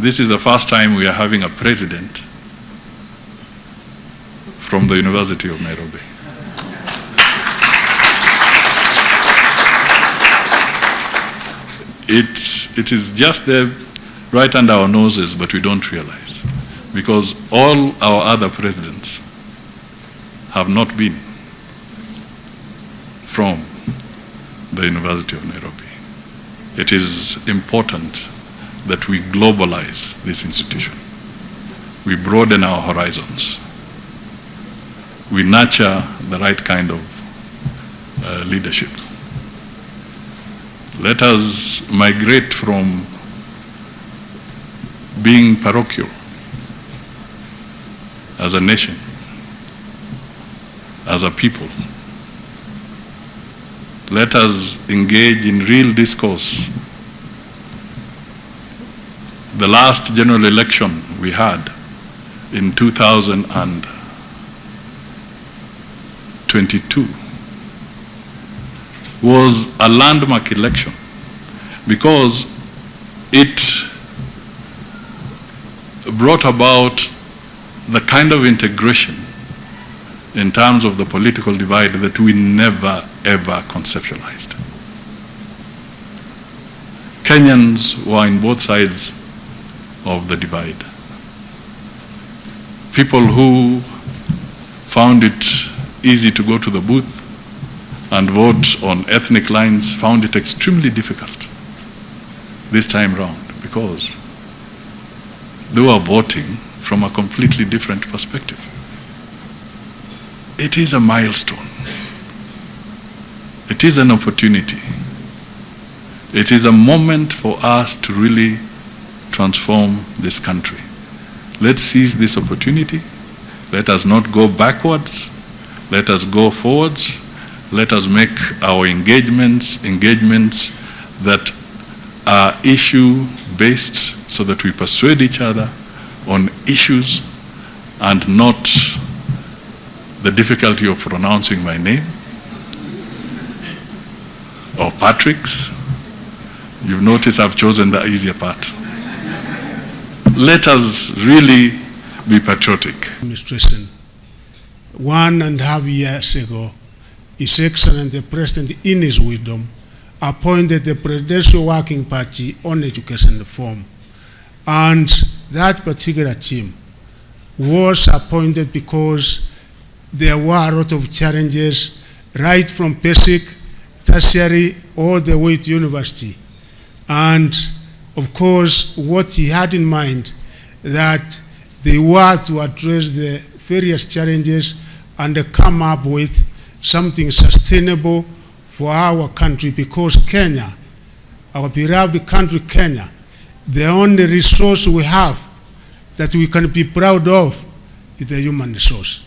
this is the first time we are having a president from the University of Nairobi. It is just there right under our noses, but we don't realize, because all our other presidents have not been from the University of Nairobi. It is important that we globalize this institution. We broaden our horizons. We nurture the right kind of leadership. Let us migrate from being parochial as a nation, as a people. Let us engage in real discourse. The last general election we had in 2022 was a landmark election because it brought about the kind of integration in terms of the political divide that we never ever conceptualized. Kenyans were on both sides of the divide. People who found it easy to go to the booth and vote on ethnic lines found it extremely difficult this time round because they were voting from a completely different perspective. It is a milestone. It is an opportunity. It is a moment for us to really transform this country. Let's seize this opportunity. Let us not go backwards. Let us go forwards. Let us make our engagements that are issue-based so that we persuade each other on issues and not the difficulty of pronouncing my name or Patrick's. You've noticed I've chosen the easier part. Let us really be patriotic. Administration 1.5 years ago, His Excellency the President, in his wisdom, appointed the Presidential Working Party on Education Reform. And that particular team was appointed because there were a lot of challenges, right from basic, tertiary, all the way to university. And of course, what he had in mind, that they were to address the various challenges and come up with something sustainable for our country, because Kenya, our beloved country Kenya, the only resource we have that we can be proud of is the human resource.